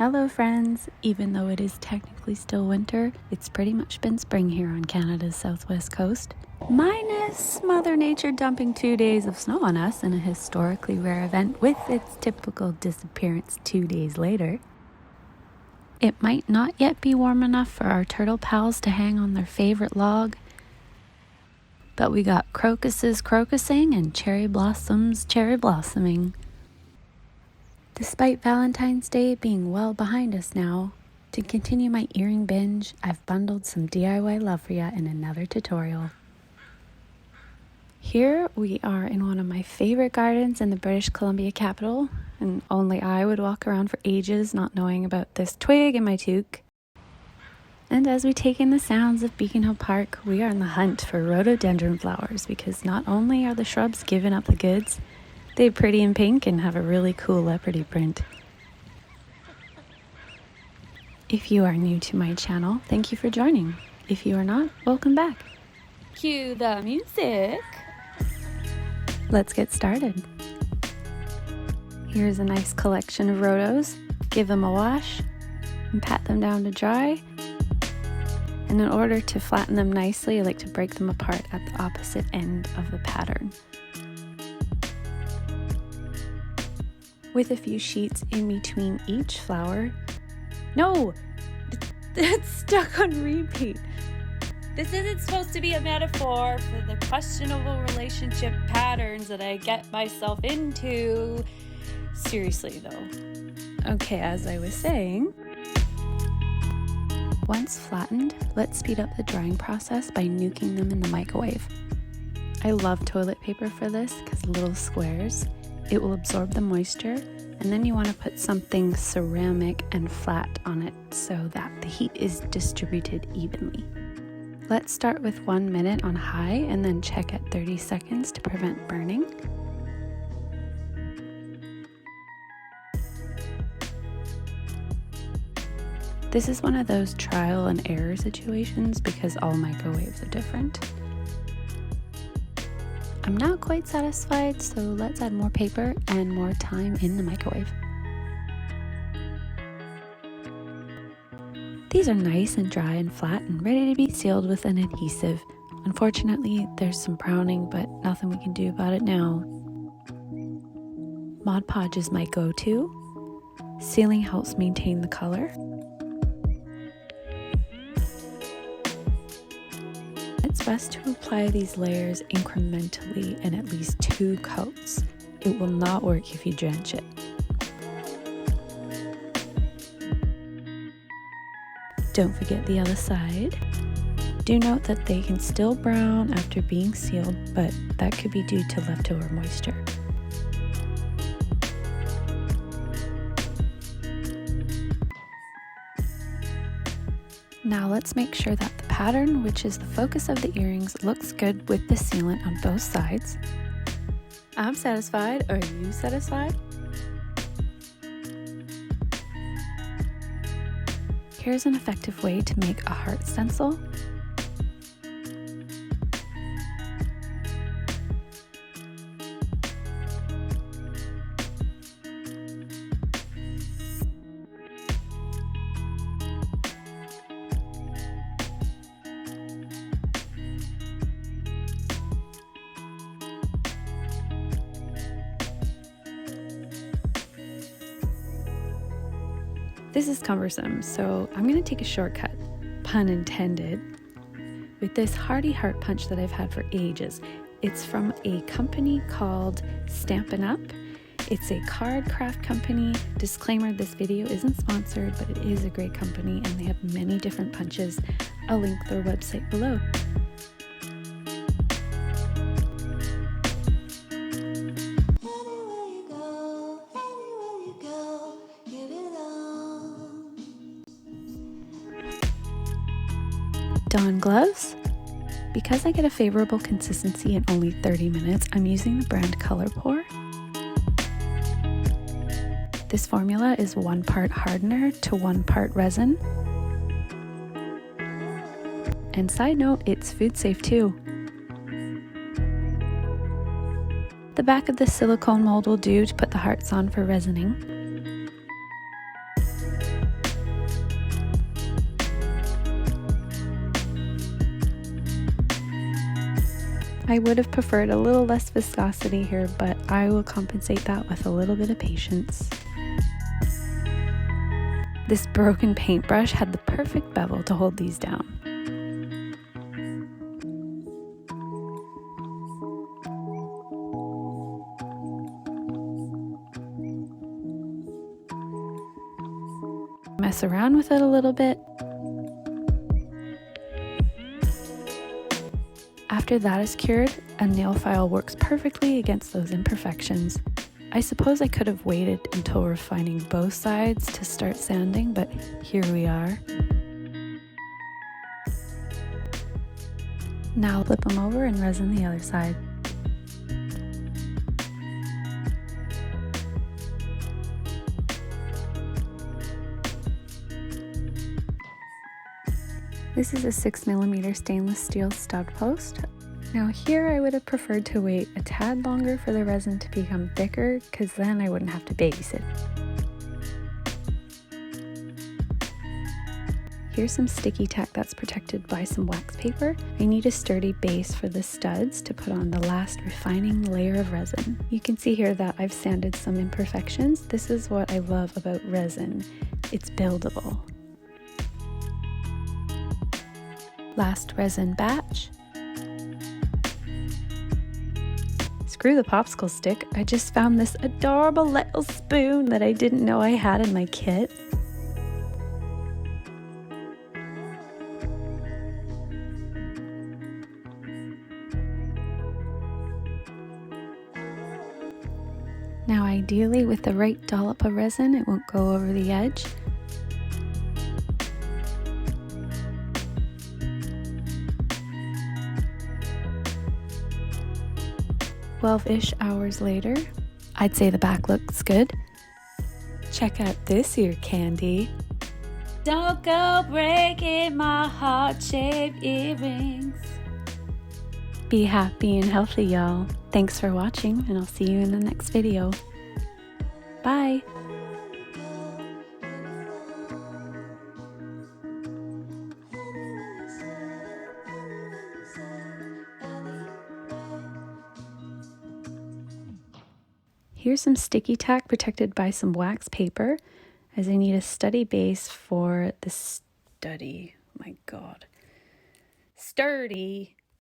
Hello friends! Even though it is technically still winter, it's pretty much been spring here on Canada's southwest coast. Minus Mother Nature dumping 2 days of snow on us in a historically rare event with its typical disappearance 2 days later. It might not yet be warm enough for our turtle pals to hang on their favorite log, but we got crocuses crocusing and cherry blossoms cherry blossoming. Despite Valentine's Day being well behind us now, to continue my earring binge, I've bundled some DIY love for ya in another tutorial. Here we are in one of my favorite gardens in the British Columbia capital, and only I would walk around for ages not knowing about this twig in my toque. And as we take in the sounds of Beacon Hill Park, we are in the hunt for rhododendron flowers because not only are the shrubs giving up the goods, they're pretty in pink and have a really cool leopardy print. If you are new to my channel, thank you for joining. If you are not, welcome back. Cue the music. Let's get started. Here's a nice collection of rhodos. Give them a wash and pat them down to dry. And in order to flatten them nicely, I like to break them apart at the opposite end of the pattern, with a few sheets in between each flower. No! It's stuck on repeat. This isn't supposed to be a metaphor for the questionable relationship patterns that I get myself into. Seriously though. Okay, as I was saying, once flattened, let's speed up the drying process by nuking them in the microwave. I love toilet paper for this because little squares. It will absorb the moisture, and then you want to put something ceramic and flat on it so that the heat is distributed evenly. Let's start with 1 minute on high and then check at 30 seconds to prevent burning. This is one of those trial and error situations because all microwaves are different. I'm not quite satisfied, so let's add more paper and more time in the microwave. These are nice and dry and flat and ready to be sealed with an adhesive. Unfortunately, there's some browning, but nothing we can do about it now. Mod Podge is my go-to. Sealing helps maintain the color. It's best to apply these layers incrementally in at least 2 coats. It will not work if you drench it. Don't forget the other side. Do note that they can still brown after being sealed, but that could be due to leftover moisture. Now let's make sure that the pattern, which is the focus of the earrings, looks good with the sealant on both sides. I'm satisfied. Are you satisfied? Here's an effective way to make a heart stencil. This is cumbersome, so I'm going to take a shortcut, pun intended, with this hearty heart punch that I've had for ages. It's from a company called Stampin' Up. It's a card craft company. Disclaimer, this video isn't sponsored, but it is a great company and they have many different punches. I'll link their website below. Don gloves. Because I get a favorable consistency in only 30 minutes, I'm using the brand Color Pour. This formula is 1 part hardener to 1 part resin. And side note, it's food safe too. The back of the silicone mold will do to put the hearts on for resining. I would have preferred a little less viscosity here, but I will compensate that with a little bit of patience. This broken paintbrush had the perfect bevel to hold these down. Mess around with it a little bit. After that is cured, a nail file works perfectly against those imperfections. I suppose I could have waited until refining both sides to start sanding, but here we are. Now flip them over and resin the other side. This is a 6mm stainless steel stud post. Now here I would have preferred to wait a tad longer for the resin to become thicker, because then I wouldn't have to babysit. Here's some sticky tack that's protected by some wax paper. I need a sturdy base for the studs to put on the last refining layer of resin. You can see here that I've sanded some imperfections. This is what I love about resin. It's buildable. Last resin batch. Screw the popsicle stick. I just found this adorable little spoon that I didn't know I had in my kit. Now ideally with the right dollop of resin, it won't go over the edge. "12-ish hours later, I'd say the back looks good. Check out this ear candy. Don't go breaking my heart-shaped earrings." Be happy and healthy, y'all. Thanks for watching, and I'll see you in the next video. Bye! Here's some sticky tack protected by some wax paper, as I need a sturdy base for the sturdy